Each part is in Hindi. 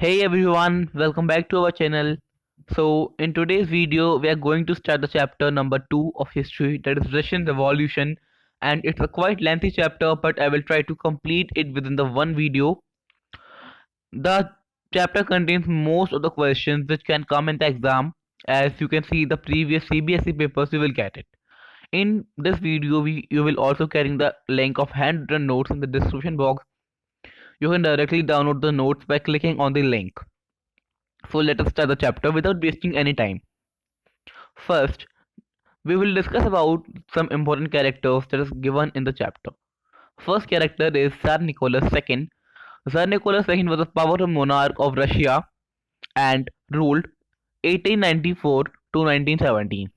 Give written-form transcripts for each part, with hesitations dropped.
Hey everyone, welcome back to our channel. So, in today's video, we are going to start the chapter number 2 of history, that is Russian Revolution. And it's a quite lengthy chapter, but I will try to complete it within the one video. The chapter contains most of the questions which can come in the exam. As you can see, the previous CBSE papers, you will get it. In this video, you will also getting the link of handwritten notes in the description box. You can directly download the notes by clicking on the link. So let us start the chapter without wasting any time. First, we will discuss about some important characters that is given in the chapter. First character is Tsar Nicholas II. Tsar Nicholas II was a powerful monarch of Russia and ruled 1894 to 1917.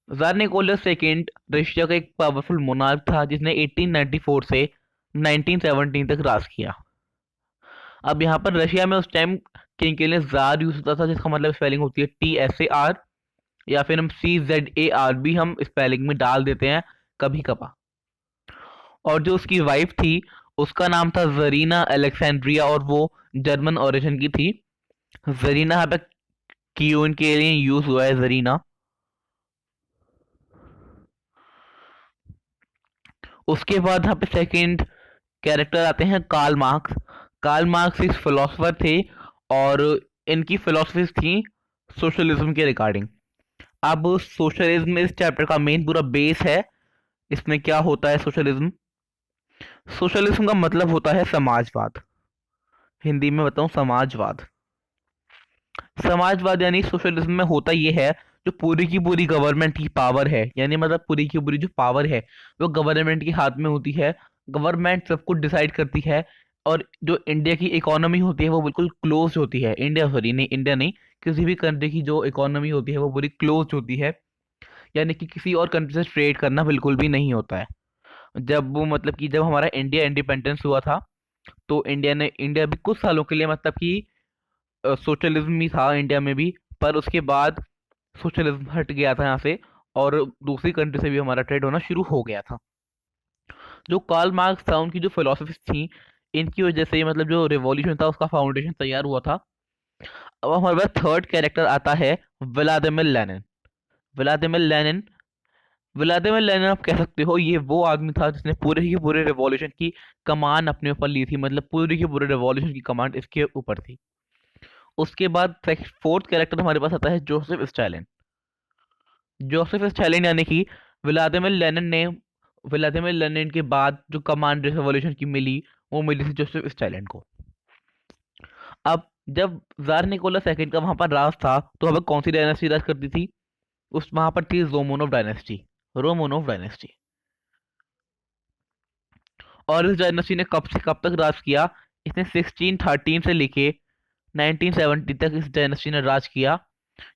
Tsar Nicholas II Russia का एक पावरफुल मोनार्क था जिसने 1894 से 1917 तक राज किया। अब यहाँ पर रशिया में उस टाइम किंग के लिए जार यूज होता था जिसका मतलब स्पेलिंग होती है TSAR या फिर हम CZAR भी हम स्पेलिंग में डाल देते हैं कभी कभार। और जो उसकी वाइफ थी उसका नाम था जरीना अलेक्सेंड्रिया और वो जर्मन ओरिजिन की थी। जरीना यहाँ पे क्यून के लिए यूज हुआ है जरीना। उसके बाद यहाँ पे सेकंड कैरेक्टर आते हैं कार्ल मार्क्स। कार्ल मार्क्स एक फिलोसोफर थे और इनकी फिलोसफीज थी सोशलिज्म के रिगार्डिंग। अब सोशलिज्म इस चैप्टर का मेन पूरा बेस है। इसमें क्या होता है सोशलिज्म? सोशलिज्म का मतलब होता है समाजवाद। हिंदी में बताऊं, समाजवाद। समाजवाद यानी सोशलिज्म में होता ये है जो पूरी की पूरी गवर्नमेंट की पावर है, यानी मतलब पूरी की पूरी जो पावर है वो गवर्नमेंट के हाथ में होती है। गवर्नमेंट सब कुछ डिसाइड करती है और जो इंडिया की इकोनॉमी होती है वो बिल्कुल क्लोज होती है। इंडिया नहीं, किसी भी कंट्री की जो इकोनॉमी होती है वो पूरी क्लोज होती है, यानी कि किसी और कंट्री से ट्रेड करना बिल्कुल भी नहीं होता है। जब वो मतलब कि जब हमारा इंडिया इंडिपेंडेंस हुआ था तो इंडिया भी कुछ सालों के लिए मतलब कि सोशलिज्म ही था इंडिया में भी, पर उसके बाद सोशलिज्म हट गया था यहाँ से और दूसरी कंट्री से भी हमारा ट्रेड होना शुरू हो गया था। जो कार्ल मार्क्स था उनकी जो फिलोसफीज थी इनकी वजह से मतलब जो रिवॉल्यूशन था उसका फाउंडेशन तैयार हुआ था। अब हमारे पास थर्ड कैरेक्टर आता है Vladimir Lenin. Vladimir Lenin Vladimir Lenin आप कह सकते हो ये वो आदमी था जिसने पूरे की पूरे रिवॉल्यूशन की कमान अपने ऊपर ली थी, मतलब पूरे की पूरे रिवॉल्यूशन की कमांड इसके ऊपर थी। उसके बाद फोर्थ कैरेक्टर हमारे पास आता है जोसेफ स्टालिन। जोसेफ स्टालिन यानी कि व्लादिमीर लेनिन ने व्लादिमीर लेनिन के बाद जो कमांड रिवॉल्यूशन की मिली वो मिली थी जोसेफ स्टालिन को। अब जब जार निकोला सेकंड का वहां पर राज था तो वहां पर कौन सी डायनेस्टी राज करती थी? उस वहां पर थी रोमनोव डायनेस्टी। Romanov dynasty. और इस डायनेस्टी ने कब से कब तक राज किया? इसने 1613 से लेके 1970 तक इस डायनेस्टी ने राज किया,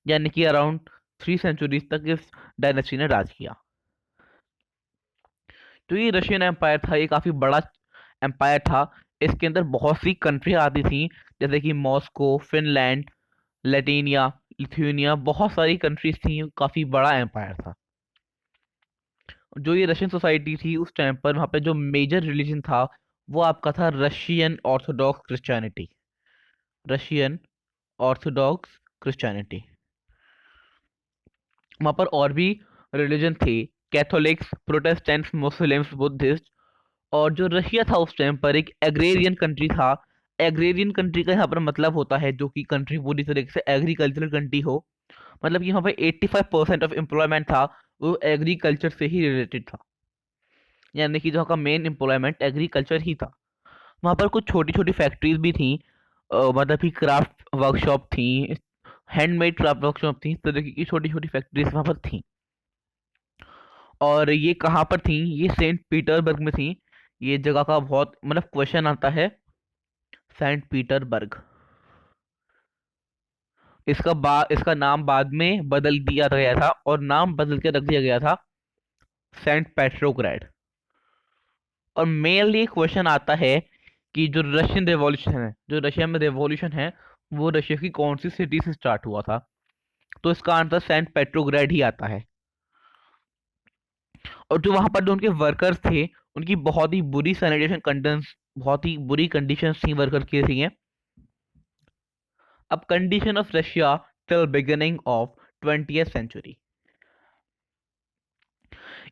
यानी कि अराउंड 3 सेंचुरीज तक इस डायनेस्टी ने राज किया। तो ये रशियन एम्पायर था, ये काफी बड़ा एम्पायर था। इसके अंदर बहुत सी कंट्री आती थी जैसे कि मॉस्को, फिनलैंड, लेटिनिया, लिथुआनिया, बहुत सारी कंट्रीज थी। काफी बड़ा एम्पायर था। जो ये रशियन सोसाइटी थी उस टाइम पर वहाँ पे जो मेजर रिलीजन था वो आपका था Russian Orthodox Christianity. Russian Orthodox Christianity. वहाँ पर और भी रिलीजन थे, कैथोलिक्स, प्रोटेस्टेंट्स, मुस्लिम्स, बुद्धिस्ट। और जो रशिया था उस टाइम पर एक एग्रेरियन कंट्री था। एग्रेरियन कंट्री का यहाँ पर मतलब होता है जो कि कंट्री पूरी तरीके से एग्रीकल्चरल कंट्री हो, मतलब कि यहाँ पर 85% ऑफ एम्प्लॉयमेंट था वो एग्रीकल्चर से ही रिलेटेड था, यानी कि जो का मेन एम्प्लॉयमेंट एग्रीकल्चर ही था। वहाँ पर कुछ छोटी छोटी फैक्ट्रीज भी थी, मतलब कि क्राफ्ट वर्कशॉप थी, हैंडमेड क्राफ्ट वर्कशॉप थी, इस तरीके की छोटी छोटी फैक्ट्रीज वहाँ पर थी। और ये कहाँ पर थी? ये सेंट पीटर्सबर्ग में थी। ये जगह का बहुत मतलब क्वेश्चन आता है। सेंट पीटर्सबर्ग, इसका नाम बाद में बदल दिया गया था और नाम बदल के रख दिया गया था सेंट पेट्रोग्राड। और मेनली क्वेश्चन आता है कि जो रशियन रेवोल्यूशन है, जो रशिया में रेवोल्यूशन है वो रशिया की कौन सी सिटी से स्टार्ट हुआ था? तो इसका आंसर सेंट पेट्रोग्राड ही आता है। और जो वहां पर जो उनके वर्कर्स थे उनकी बहुत ही बुरी सैनिटेशन कंडीशंस, बहुत ही बुरी कंडीशंस थी वर्कर की थी। अब condition of Russia till beginning of 20th century.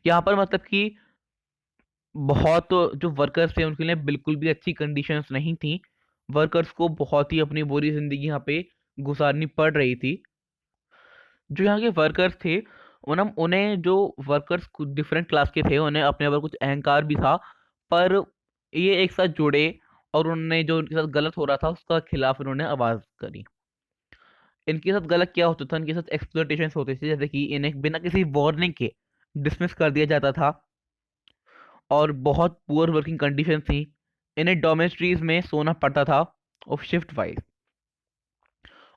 यहाँ पर मतलब कि बहुत जो वर्कर्स थे उनके लिए बिल्कुल भी अच्छी कंडीशंस नहीं थी। वर्कर्स को बहुत ही अपनी बुरी जिंदगी यहाँ पे गुजारनी पड़ रही थी। जो यहाँ के वर्कर्स थे उन्हें जो वर्कर्स डिफरेंट क्लास के थे उन्हें अपने ऊपर कुछ अहंकार भी था। पर ये एक साथ जुड़े और उन्होंने जो उनके साथ गलत हो रहा था उसका खिलाफ उन्होंने आवाज करी। इनके साथ गलत क्या होता था, इनके साथ एक्सप्लॉयटेशन होते थे, जैसे कि इन्हें बिना किसी वार्निंग के डिसमिस कर दिया जाता था और बहुत पुअर वर्किंग कंडीशन थी। इन्हें डोमेस्ट्रीज में सोना पड़ता था और शिफ्ट वाइज।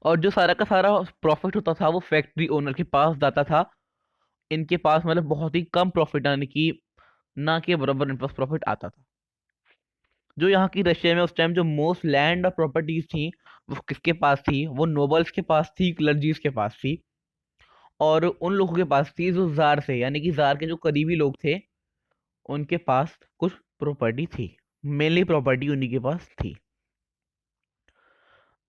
और जो सारा का सारा प्रॉफिट होता था वो फैक्ट्री ओनर के पास जाता था। इनके पास मतलब बहुत ही कम प्रॉफिट आने की ना के बराबर इनके पास प्रॉफिट आता था। जो यहाँ की रशिया में उस टाइम जो मोस्ट लैंड और प्रॉपर्टीज थी वो किसके पास थी? वो नोबल्स के पास थी, क्लर्जीज के पास थी। और उन लोगों के पास थी जो जार से, यानी कि जार के जो करीबी लोग थे उनके पास कुछ प्रॉपर्टी थी। मेनली प्रॉपर्टी उन्हीं के पास थी।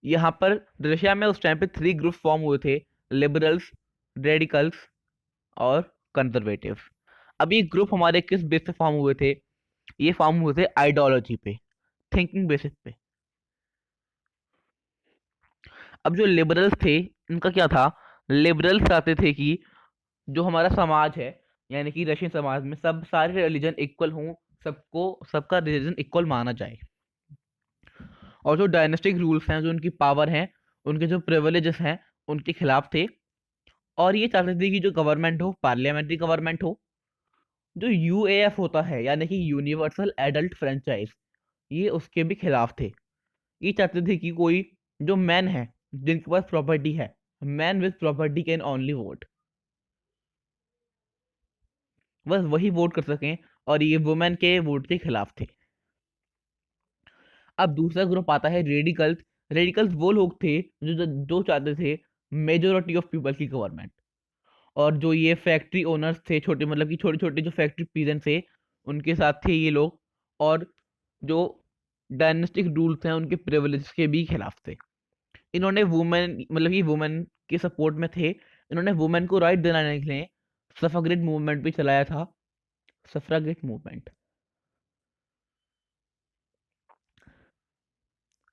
यहाँ पर रशिया में उस टाइम पे 3 ग्रुप फॉर्म हुए थे: लिबरल्स, रेडिकल्स और कंजर्वेटिव्स। अब ये ग्रुप हमारे किस बेस पे फॉर्म हुए थे? ये फॉर्म हुए थे आइडियोलॉजी पे, थिंकिंग बेसिस पे। अब जो लिबरल्स थे इनका क्या था? लिबरल्स चाहते थे कि जो हमारा समाज है, यानी कि रशियन समाज में सब सारे रिलीजन इक्वल हों, सबको सबका रिलीजन इक्वल माना जाए। और जो डायनेस्टिक रूल्स हैं, जो उनकी पावर हैं, उनके जो प्रिविलेजेस हैं, उनके खिलाफ थे। और ये चाहते थे कि जो गवर्नमेंट हो पार्लियामेंट्री गवर्नमेंट हो। जो यूएएफ होता है यानी कि यूनिवर्सल एडल्ट फ्रेंचाइज, ये उसके भी खिलाफ थे। ये चाहते थे कि कोई जो मैन है जिनके पास प्रॉपर्टी है, man with property can only vote, बस वही वोट कर सकें। और ये वुमेन के वोट के खिलाफ थे। अब दूसरा ग्रुप आता है रेडिकल्स। रेडिकल्स वो लोग थे जो चाहते थे मेजोरिटी ऑफ पीपल की गवर्नमेंट। और जो ये फैक्ट्री ओनर्स थे, छोटे मतलब कि छोटे छोटे जो फैक्ट्री पीजेंट थे, उनके साथ थे ये लोग। और जो डायनेस्टिक रूल्स हैं उनके प्रिविलेज के भी खिलाफ थे। इन्होंने वुमेन मतलब कि वुमेन के सपोर्ट में थे। इन्होंने वुमेन को राइट दिलाने के लिए सफागेट मूवमेंट भी चलाया था। सफरागेट मूवमेंट।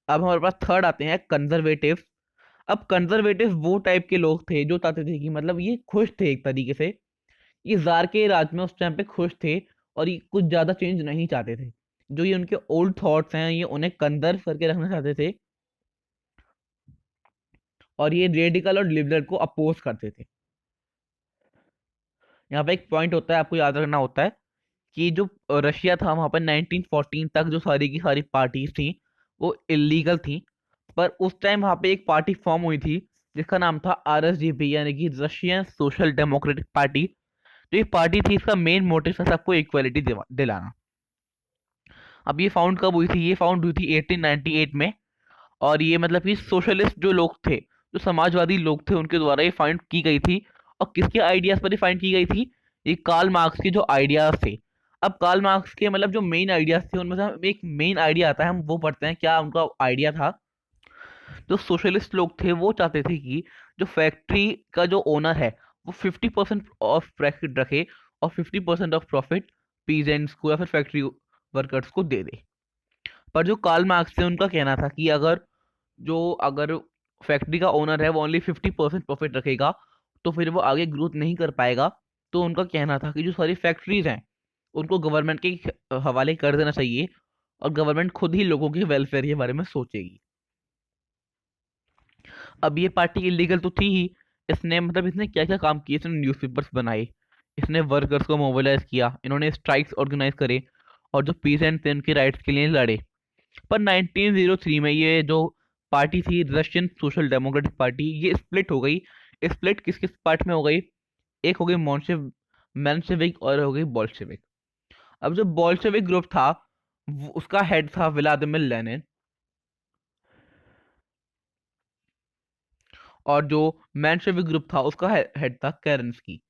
अब हमारे पास थर्ड आते हैं कंजर्वेटिव। अब कंजर्वेटिव वो टाइप के लोग थे जो चाहते थे कि मतलब ये खुश थे एक तरीके से, ये जार के राज में उस टाइम पे खुश थे और ये कुछ ज्यादा चेंज नहीं चाहते थे। जो ये उनके ओल्ड थॉट्स हैं ये उन्हें कंजर्व करके रखना चाहते थे। और ये रेडिकल और लिबरल को अपोज करते थे। यहाँ पे एक पॉइंट होता है आपको याद रखना होता है कि जो रशिया था वहां पर 1914 तक जो सारी की सारी पार्टीज थी वो इलीगल थी। पर उस टाइम वहां पे एक पार्टी फॉर्म हुई थी जिसका नाम था आरएसडीपी, यानी कि रशियन सोशल डेमोक्रेटिक पार्टी। जो ये पार्टी थी इसका मेन मोटिव था सबको इक्वलिटी दिलाना। अब ये फाउंड कब हुई थी? ये फाउंड हुई थी 1898 में। और ये मतलब कि सोशलिस्ट जो लोग थे, जो समाजवादी लोग थे, उनके द्वारा ये फाइंड की गई थी। और किसके आइडियाज पर ये फाइंड की गई थी? ये कार्ल मार्क्स के जो आइडियाज थे। अब कार्ल मार्क्स के मतलब जो मेन आइडियाज थे उनमें से हम एक मेन आइडिया आता है, हम वो पढ़ते हैं क्या उनका आइडिया था। जो सोशलिस्ट लोग थे वो चाहते थे कि जो फैक्ट्री का जो ओनर है वो 50% ऑफ प्रॉफिट रखे और 50% ऑफ प्रॉफिट पीजेंट्स को या फिर फैक्ट्री वर्कर्स को दे दे। पर जो कार्ल मार्क्स थे उनका कहना था कि अगर फैक्ट्री का ओनर है वो ओनली 50% प्रॉफिट रखेगा तो फिर वो आगे ग्रोथ नहीं कर पाएगा। तो उनका कहना था कि जो सारी फैक्ट्रीज हैं उनको गवर्नमेंट के हवाले कर देना चाहिए और गवर्नमेंट खुद ही लोगों के वेलफेयर के बारे में सोचेगी। अब ये पार्टी इलीगल तो थी ही, इसने मतलब इसने क्या क्या काम किए? इसने न्यूज़पेपर्स बनाए, इसने वर्कर्स को मोबिलाइज किया, इन्होंने स्ट्राइक्स ऑर्गेनाइज करे और जो पीसेंट थे उनके राइट्स के लिए लड़े। पर 1903 में ये जो पार्टी थी रशियन सोशल डेमोक्रेटिक पार्टी, ये स्प्लिट हो गई। स्प्लिट किस किस पार्ट में हो गई? एक हो गई मॉन्शेव मेंशेविक और हो गई बोल्शेविक। अब जो बोल्शेविक ग्रुप था उसका हेड था व्लादिमीर लेनिन। और जो मेंशेविक ग्रुप था उसका हेड था केरेंस्की।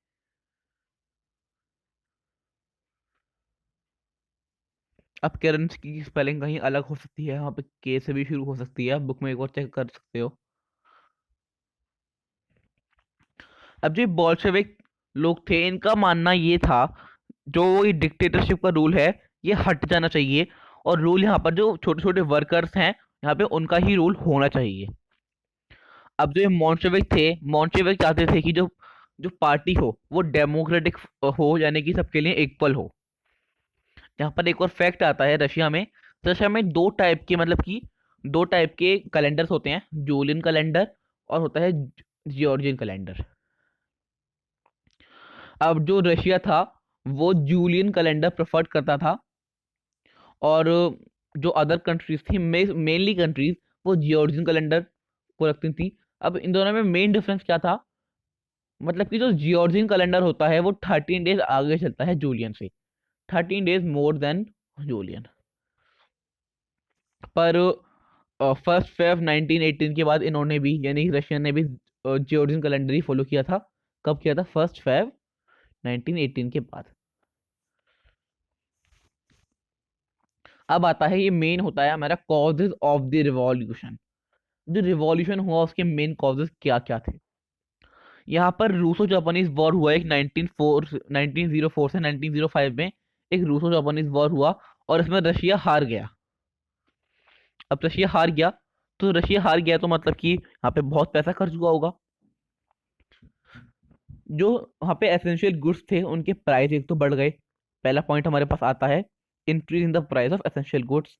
अब केरेंस्की की स्पेलिंग कहीं अलग हो सकती है, वहाँ पे के से भी शुरू हो सकती है, आप बुक में एक बार चेक कर सकते हो। अब जो बोल्शेविक लोग थे इनका मानना ये था जो ये डिक्टेटरशिप का रूल है ये हट जाना चाहिए, और रूल यहाँ पर जो छोटे छोटे वर्कर्स हैं यहाँ पे उनका ही रूल होना चाहिए। अब जो ये मॉन्शेविक थे, मॉन्शेविक चाहते थे कि जो जो पार्टी हो वो डेमोक्रेटिक हो, यानी कि सबके लिए इक्वल हो। यहाँ पर एक और फैक्ट आता है, रशिया में दो टाइप के, मतलब कि दो टाइप के कैलेंडर्स होते हैं, जूलियन कैलेंडर और होता है जॉर्जियन कैलेंडर। अब जो रशिया था वो जूलियन कैलेंडर प्रेफर करता था, और जो अदर कंट्रीज थी, मेनली कंट्रीज, वो जॉर्जियन कैलेंडर को रखती थी। अब इन दोनों में मेन डिफरेंस क्या था, मतलब कि जो जॉर्जियन कैलेंडर होता है वो 13 डेज आगे चलता है जूलियन से, 13 डेज मोर देन जूलियन। पर 1 फेब 1918 के बाद इन्होंने भी, यानी कि रशिया ने भी जॉर्जियन कैलेंडर ही फॉलो किया था। कब किया था? 1 फेब 1918 के बाद। अब आता है, ये मेन होता है हमारा कॉजेज ऑफ द रिवॉल्यूशन। जो रिवॉल्यूशन हुआ उसके मेन कॉजेज क्या क्या थे। यहाँ पर रूसो जापानीज वॉर हुआ एक 1904 से 1905 में, एक रूसो जापानीज वॉर हुआ, और इसमें रशिया हार गया। अब रशिया हार गया, तो रशिया हार गया तो मतलब कि यहाँ पे बहुत पैसा खर्च हुआ होगा। जो वहाँ पे एसेंशियल गुड्स थे उनके प्राइस एक तो बढ़ गए, पहला पॉइंट हमारे पास आता है, increase in the price of essential goods.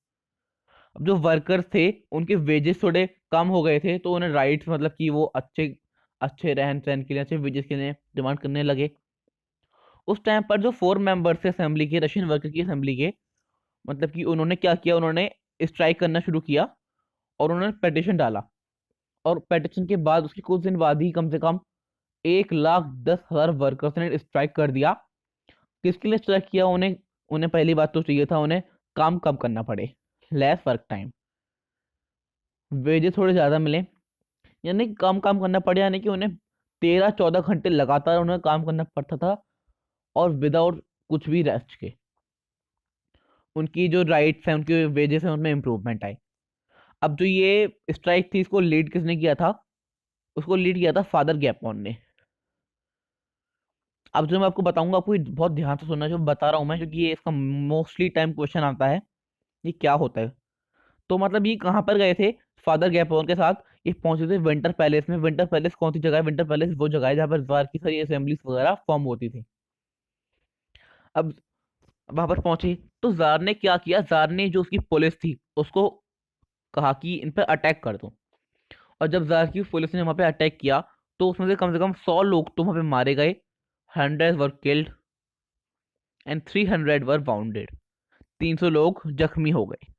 अब जो वर्कर्स थे उनके वेजेस थोड़े कम हो गए थे, तो उन्हें राइट्स, मतलब कि वो अच्छे अच्छे रहन सहन के लिए, अच्छे वेजेस के लिए डिमांड करने लगे। उस टाइम पर जो 4 मेंबर्स थे असेंबली के, रशियन वर्कर की असेंबली के, मतलब कि उन्होंने क्या किया, उन्होंने स्ट्राइक करना शुरू किया और उन्होंने पेटिशन डाला। और पेटिशन के बाद उसके कुछ दिन बाद ही कम से कम 1,10,000 वर्कर्स ने स्ट्राइक कर दिया। किसके लिए स्ट्राइक किया? उन्हें उन्हें पहली बात तो चाहिए था उन्हें काम कम करना पड़े, लेस वर्क टाइम, वेजेस थोड़े ज़्यादा मिले, यानी कम काम करना पड़े, यानी कि उन्हें 13-14 घंटे लगातार उन्हें काम करना पड़ता था, और विदाउट कुछ भी रेस्ट के। उनकी जो राइट्स हैं, उनके वेजेस हैं, उनमें इम्प्रूवमेंट आई। अब जो ये स्ट्राइक थी इसको लीड किसने किया था? उसको लीड किया था फादर गैपोन ने। अब जो मैं आपको बताऊंगा, आपको ये बहुत ध्यान से सुनना जो बता रहा हूँ मैं, क्योंकि ये इसका मोस्टली टाइम क्वेश्चन आता है, ये क्या होता है। तो मतलब ये कहाँ पर गए थे फादर गैपोन के साथ? ये पहुंचे थे विंटर पैलेस में। विंटर पैलेस कौन सी जगह है? विंटर पैलेस वो जगह है जहाँ पर जार की सारी असेंबलीज वगैरह फॉर्म होती थी। अब वहां पर पहुंचे तो जार ने क्या किया, जार ने जो उसकी पुलिस थी उसको कहा कि इन पर अटैक कर दो। और जब जार की पुलिस ने वहां पे अटैक किया तो उसमें से कम 100 लोग तो वहां पे मारे गए, 100 were killed and 300 were bounded, 300 लोग जख्मी हो गए।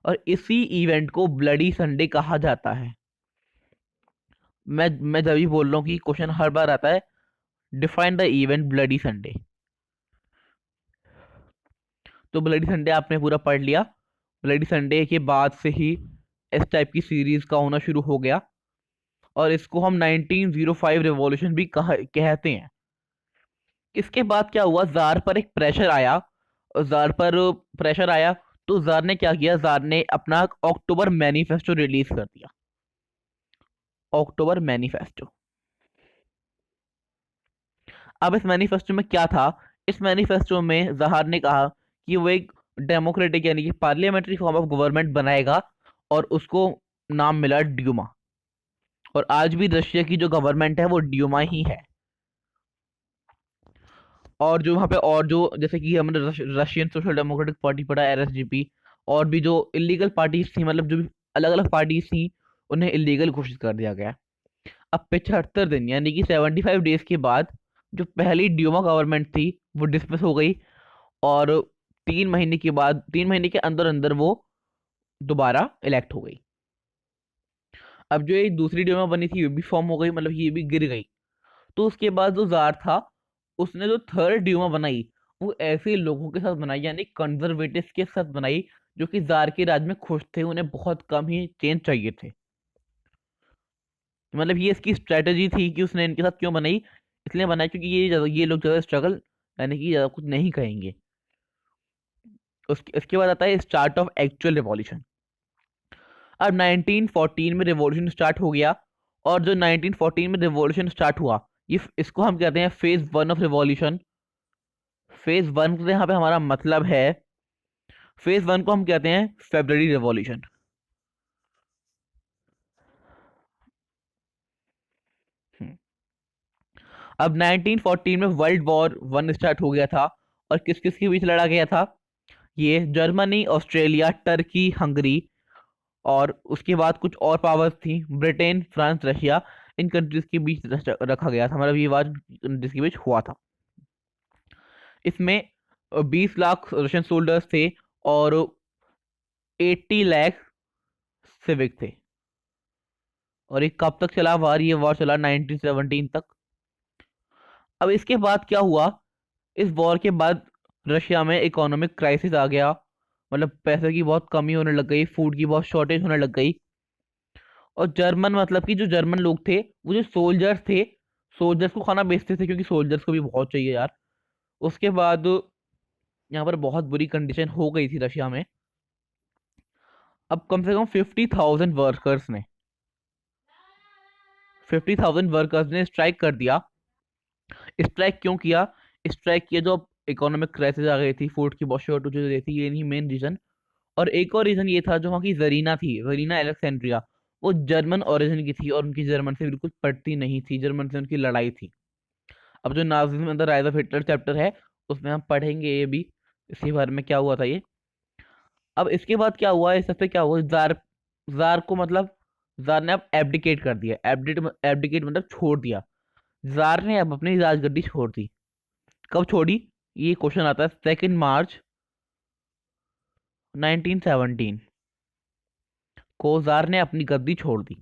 और इसी इवेंट को ब्लडी संडे कहा जाता है। मैं जब भी बोल रहा हूँ कि क्वेश्चन हर बार आता है, define the event bloody Sunday. तो ब्लडी संडे आपने पूरा पढ़ लिया। ब्लडी संडे के बाद से ही इस टाइप की सीरीज का होना शुरू हो गया, और इसको हम 1905 रिवॉल्यूशन भी कहते हैं। इसके बाद क्या हुआ, जार पर एक प्रेशर आया, और जार पर प्रेशर आया तो जार ने क्या किया, जार ने अपना अक्टूबर मैनिफेस्टो रिलीज कर दिया। अक्टूबर मैनिफेस्टो। अब इस मैनिफेस्टो में क्या था? इस मैनिफेस्टो में जहार ने कहा कि वो एक डेमोक्रेटिक, यानी कि पार्लियामेंट्री फॉर्म ऑफ गवर्नमेंट बनाएगा, और उसको नाम मिला ड्यूमा। और आज भी रशिया की जो गवर्नमेंट है वो ड्यूमा ही है। और जो वहाँ पे, और जो जैसे कि हमने रशियन सोशल डेमोक्रेटिक पार्टी पढ़ा, आरएसजीपी, और भी जो इलीगल पार्टीज थी, मतलब जो भी अलग अलग पार्टीज थी, उन्हें इलीगल घोषित कर दिया गया। अब 75 दिन यानी कि 75 डेज के बाद जो पहली ड्यूमा गवर्नमेंट थी वो डिसमिस हो गई, और 3 महीने के बाद, 3 महीने के अंदर अंदर वो दोबारा इलेक्ट हो गई। अब जो ये दूसरी ड्यूमा बनी थी ये भी फॉर्म हो गई, मतलब ये भी गिर गई। तो उसके बाद जो जार था उसने जो थर्ड ड्यूमा बनाई वो ऐसे लोगों के साथ बनाई, यानी कंजर्वेटिव के साथ बनाई, जो कि जार के राज में खुश थे, उन्हें बहुत कम ही चेंज चाहिए थे। मतलब ये इसकी स्ट्रेटेजी थी कि उसने इनके साथ क्यों बनाई, इसलिए बनाई क्योंकि ये लोग ज़्यादा स्ट्रगल, यानी कि ज़्यादा कुछ नहीं कहेंगे। उसके इसके बाद आता है स्टार्ट ऑफ एक्चुअल रिवॉल्यूशन। अब 1914 में रिवॉल्यूशन स्टार्ट हो गया, और जो 1914 में रिवॉल्यूशन स्टार्ट हुआ इसको हम कहते हैं phase one of revolution. Phase one से यहाँ पे हमारा मतलब है, फेज वन को हम कहते हैं फेब्रवरी रिवॉल्यूशन। अब 1914 में वर्ल्ड वॉर वन स्टार्ट हो गया था, और किस किस के बीच लड़ा गया था? ये जर्मनी, ऑस्ट्रेलिया, टर्की, हंगरी, और उसके बाद कुछ और पावर्स थी, ब्रिटेन, फ्रांस, रशिया। इन कंट्रीज के बीच रखा गया था, मतलब ये वार जिसके बीच हुआ था। इसमें 20 लाख रशियन सोल्जर्स थे और 80 लाख सिविक थे। और ये कब तक चला वार? ये वार चला 1917 तक। अब इसके बाद क्या हुआ? इस वॉर के बाद रशिया में इकोनॉमिक क्राइसिस आ गया, मतलब पैसे की बहुत कमी होने लग गई, फूड की बहुत शॉर्टेज होने लग गई। और जर्मन, मतलब कि जो जर्मन लोग थे, वो जो सोल्जर्स थे, सोल्जर्स को खाना बेचते थे, क्योंकि सोल्जर्स को भी बहुत चाहिए यार। उसके बाद यहाँ पर बहुत बुरी कंडीशन हो गई थी रशिया में। अब कम से कम 50,000 वर्कर्स ने 50,000 वर्कर्स ने स्ट्राइक कर दिया। स्ट्राइक क्यों किया? स्ट्राइक किया जो इकोनॉमिक क्राइसिस आ गई थी, फूड की बहुत शॉर्टेज हो रही थी, ये नहीं मेन रीजन। और एक और रीजन ये था, जो वहाँ की जरीना थी, जरीना अलेक्जेंड्रिया, वो जर्मन ओरिजिन की थी और उनकी जर्मन से बिल्कुल पटती नहीं थी, जर्मन से उनकी लड़ाई थी। अब जो नाजिज्म में अंदर राइज ऑफ हिटलर चैप्टर है, उसमें हम पढ़ेंगे ये भी, इसके बारे में क्या हुआ था ये। अब इसके बाद क्या हुआ, इस सबसे क्या हुआ, जार, जार को मतलब जार ने अब एब्डिकेट कर दिया। एब्डिकेट मतलब छोड़ दिया। जार ने अब अपनी राजगद्दी छोड़ दी। कब छोड़ी? ये क्वेश्चन आता है 2 मार्च 1917 को जार ने अपनी गद्दी छोड़ दी।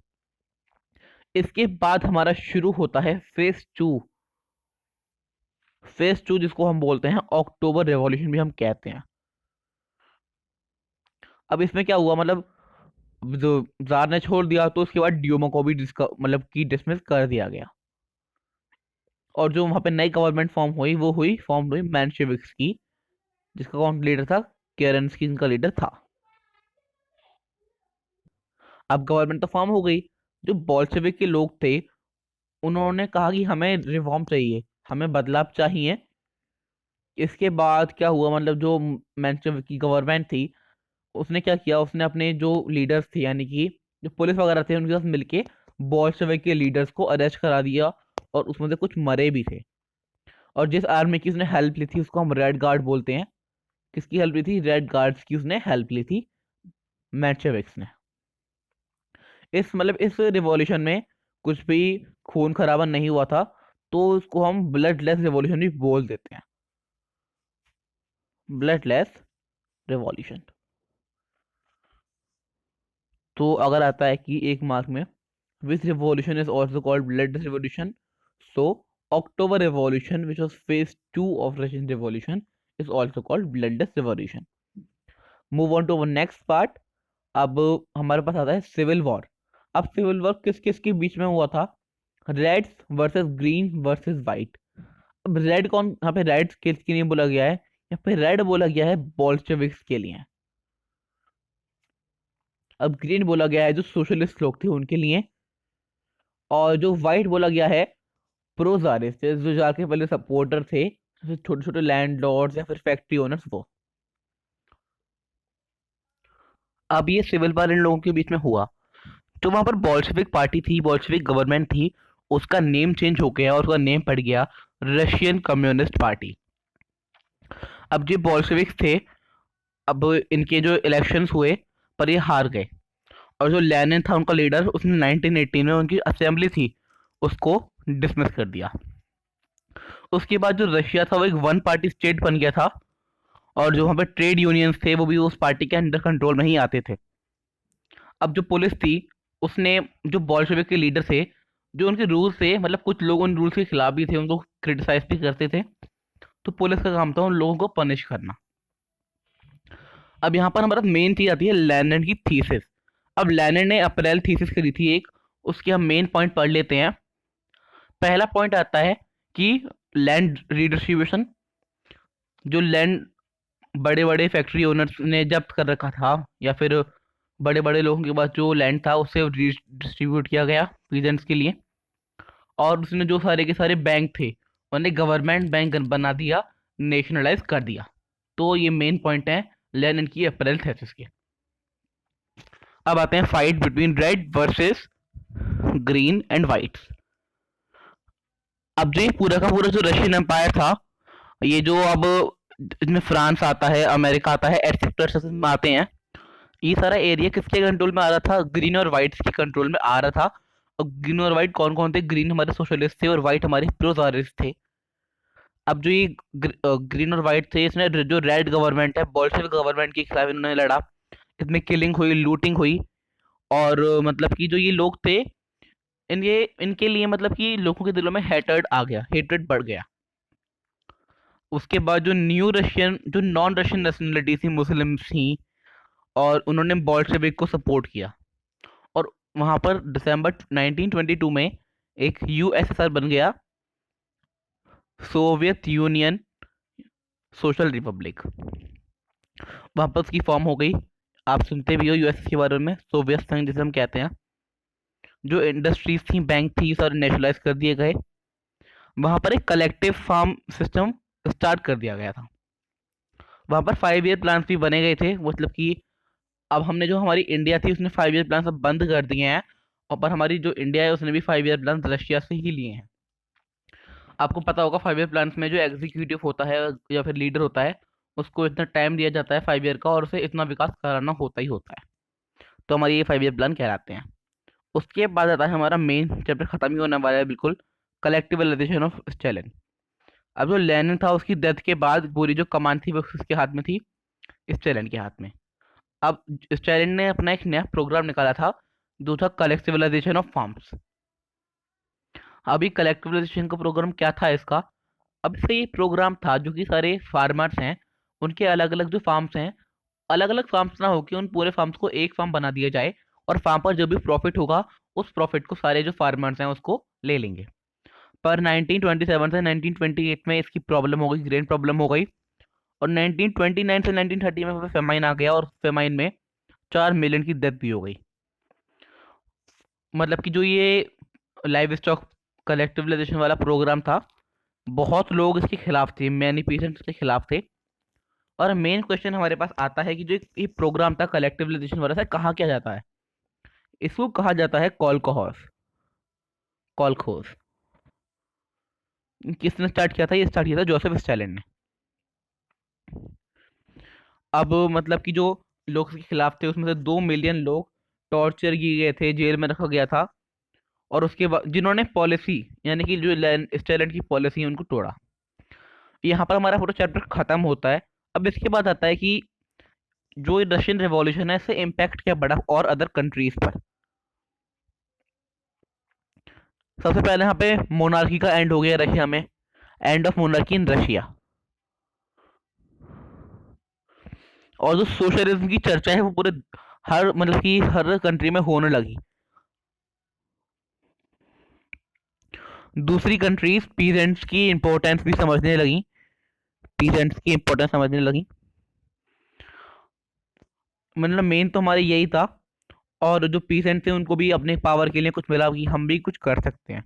इसके बाद हमारा शुरू होता है फेज टू। फेज टू जिसको हम बोलते हैं अक्टूबर रेवोल्यूशन भी हम कहते हैं। अब इसमें क्या हुआ, मतलब जो जार ने छोड़ दिया, तो उसके बाद ड्यूमा को भी मतलब की डिसमिस कर दिया गया। और जो वहां पे नई गवर्नमेंट फॉर्म हुई मेंशेविक्स की, जिसका कौन लीडर था? केरेंस्की इनका लीडर था। अब गवर्नमेंट तो फॉर्म हो गई। जो बोल्शेविक के लोग थे, उन्होंने कहा कि हमें रिफॉर्म चाहिए, हमें बदलाव चाहिए। इसके बाद क्या हुआ, मतलब जो मेंशेविक की गवर्नमेंट थी, उसने क्या किया, उसने अपने जो लीडर्स थे, यानी कि जो पुलिस वगैरह थे, उनके साथ मिलके बोल्शेविक के लीडर्स को अरेस्ट करा दिया, और उसमें से कुछ मरे भी थे। और जिस आर्मी की उसने हेल्प ली थी, उसको हम रेड गार्ड बोलते हैं। किसकी हेल्प ली थी? रेड गार्ड्स की उसने हेल्प ली थी, मेंशेविक्स ने। इस रिवॉल्यूशन में कुछ भी खून खराबा नहीं हुआ था, तो उसको हम ब्लडलेस रिवॉल्यूशन भी बोल देते हैं। Bloodless revolution. तो अगर आता है कि एक मार्क में, which revolution is also called bloodless revolution, so October revolution, which was phase 2 of Russian revolution, is also called bloodless revolution. Move on to our next part. अब हमारे पास आता है सिविल वॉर। अब सिविल वॉर किस किस के बीच में हुआ था? Reds versus green versus white. अब रेड कौन, यहाँ पे रेड्स किसके लिए बोला गया है? यहाँ पे रेड बोला गया है बोल्शेविक्स के लिए। अब ग्रीन बोला गया है जो सोशलिस्ट लोग थे उनके लिए। और जो व्हाइट बोला गया है प्रो जारिस, जो जाके पहले सपोर्टर थे, छोटे छोटे लैंड लॉर्ड्स या फिर फैक्ट्री ओनर्स, वो। अब ये सिविल वार इन लोगों के बीच में हुआ। तो वहां पर बोल्शेविक पार्टी थी, बोल्शेविक गवर्नमेंट थी, उसका नेम चेंज हो गया और उसका नेम पड़ गया रशियन कम्युनिस्ट पार्टी। अब जो बोल्शेविक्स थे, अब इनके जो इलेक्शंस हुए, पर ये हार गए। और जो लेनिन था उनका लीडर, उसने 1918 में उनकी असेंबली थी, उसको डिसमिस कर दिया। उसके बाद जो रशिया था वो एक वन पार्टी स्टेट बन गया था, और जो वहाँ पे ट्रेड यूनियंस थे वो भी उस पार्टी के अंडर कंट्रोल में ही आते थे। अब जो पुलिस थी, उसने जो बोल्शेविक के लीडर थे, जो उनके रूल्स थे, मतलब कुछ लोग उन रूल्स के खिलाफ भी थे, उनको क्रिटिसाइज भी करते थे, तो पुलिस का काम था उन लोगों को पनिश करना। अब यहाँ पर हमारा मेन चीज आती है लेनिन की थीसिस। अब लेनिन ने अप्रैल थीसिस करी थी एक, उसके हम मेन पॉइंट पढ़ लेते हैं। पहला पॉइंट आता है कि लैंड रीडिस्ट्रीब्यूशन। जो लैंड बड़े बड़े फैक्ट्री ओनर्स ने जब्त कर रखा था, या फिर बड़े बड़े लोगों के पास जो लैंड था, उसे डिस्ट्रीब्यूट किया गया पीजेंट्स के लिए। और उसने जो सारे के सारे बैंक थे उन्हें गवर्नमेंट बैंक बना दिया, नेशनलाइज कर दिया। तो ये मेन पॉइंट है लेनिन की अप्रैल थीसिस के। अब आते हैं fight between red versus green and white. अब जो ये पूरा का पूरा जो रशियन एम्पायर था, ये जो अब इसमें फ्रांस आता है, अमेरिका आता है, एटसेट्रा में आते हैं, ये सारा एरिया किसके कंट्रोल में आ रहा था? ग्रीन और व्हाइट के कंट्रोल में आ रहा था। और ग्रीन और व्हाइट कौन कौन थे? ग्रीन हमारे सोशलिस्ट थे और व्हाइट हमारे प्रोजारिस्ट थे। अब जो ये ग्रीन और व्हाइट थे, इसने जो रेड गवर्नमेंट है, बोल्शेविक गवर्नमेंट के खिलाफ इन्होंने लड़ा। इसमें किलिंग हुई, लूटिंग हुई। और मतलब कि जो ये लोग थे, इनके लिए मतलब कि लोगों के दिलों में हेटर्ड आ गया, हेटरेट बढ़ गया। उसके बाद जो न्यू रशियन, जो नॉन रशियन नेशनलिटी थी, मुस्लिम थी, और उन्होंने बोल्शेविक को सपोर्ट किया। और वहां पर दिसंबर 1922 में एक यूएसएसआर बन गया, सोवियत यूनियन सोशल रिपब्लिक। वहां पर उसकी फॉर्म हो गई। आप सुनते भी हो यूएस के बारे में, सोवियत संघ जिसे हम कहते हैं। जो इंडस्ट्रीज थी, बैंक थी, सारे नेशनलाइज कर दिए गए। वहां पर एक कलेक्टिव फार्म सिस्टम स्टार्ट कर दिया गया था। वहां पर 5 ईयर प्लान भी बने गए थे, मतलब कि अब हमने जो हमारी इंडिया थी उसने 5 ईयर प्लान सब बंद कर दिए हैं, और पर हमारी जो इंडिया है उसने भी 5 ईयर प्लान रशिया से ही लिए हैं। आपको पता होगा 5 ईयर प्लान में जो एग्जीक्यूटिव होता है या फिर लीडर होता है, उसको इतना टाइम दिया जाता है 5 ईयर का, और उसे इतना विकास कराना होता ही होता है। तो हमारे ये 5 ईयर प्लान कहलाते हैं। उसके बाद आता है हमारा मेन चैप्टर, खत्म ही होने वाला है बिल्कुल, कलेक्टिवलाइजेशन ऑफ स्टालिन। अब जो लेनिन था उसकी डेथ के बाद पूरी जो कमान थी वो उसके हाथ में थी, स्टालिन के हाथ में। अब स्टालिन ने अपना एक नया प्रोग्राम निकाला था, जो था कलेक्टिवलाइजेशन ऑफ फार्म्स। अभी कलेक्टिवलाइजेशन का प्रोग्राम क्या था इसका? अब इसका ये प्रोग्राम था जो कि सारे फार्मर्स हैं, उनके अलग अलग जो फार्म्स हैं, अलग अलग फार्म्स ना होकर उन पूरे फार्म्स को एक फार्म बना दिया जाए, और फार्म पर जो भी प्रॉफिट होगा उस प्रॉफिट को सारे जो फार्मर्स हैं उसको ले लेंगे। पर 1927 से 1928 में इसकी प्रॉब्लम हो गई, ग्रेन प्रॉब्लम हो गई। और 1929 से 1930 में फेमाइन आ गया, और फेमाइन में 4 मिलियन की डेथ भी हो गई। मतलब कि जो ये लाइव स्टॉक कलेक्टिवलाइजेशन वाला प्रोग्राम था, बहुत लोग इसके खिलाफ थे, मैनी पेशेंट्स के खिलाफ थे। और मेन क्वेश्चन हमारे पास आता है कि जो ये प्रोग्राम था कलेक्टिवलाइजेशन वाला, कहाँ किया जाता है? इसको कहा जाता है कॉलकोहॉस, कॉलखोस। किसने स्टार्ट किया था? ये स्टार्ट किया था जोसेफ स्टालिन ने। अब मतलब कि जो लोग इसके खिलाफ थे उसमें से 2 मिलियन लोग टॉर्चर किए गए थे, जेल में रखा गया था। और उसके बाद जिन्होंने पॉलिसी, यानी कि जो स्टालिन की पॉलिसी है उनको तोड़ा। यहाँ पर हमारा पूरा चैप्टर खत्म होता है। अब इसके बाद आता है कि जो रशियन रिवॉल्यूशन है इससे इम्पैक्ट क्या पड़ा और अदर कंट्रीज पर। सबसे पहले यहाँ पे मोनार्की का एंड हो गया रशिया में, end of monarchy in Russia. और जो सोशलिज्म की चर्चा है वो पूरे हर मतलब कि हर कंट्री में होने लगी। दूसरी कंट्रीज पीजेंट्स की इंपॉर्टेंस भी समझने लगी, पीजेंट्स की इंपॉर्टेंस समझने लगी। मतलब मेन तो हमारे यही था। और जो पीसेंट थे उनको भी अपने पावर के लिए कुछ मिला कि हम भी कुछ कर सकते हैं।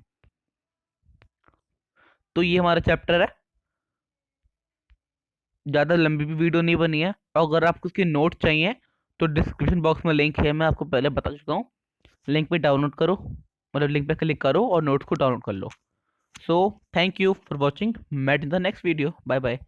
तो ये हमारा चैप्टर है। ज़्यादा लंबी भी वीडियो नहीं बनी है। और अगर आपको उसके नोट चाहिए तो डिस्क्रिप्शन बॉक्स में लिंक है, मैं आपको पहले बता चुका हूँ। लिंक पे डाउनलोड करो, मतलब लिंक पे क्लिक करो और नोट्स को डाउनलोड कर लो। So thank you for watching, meet in the next video, bye bye.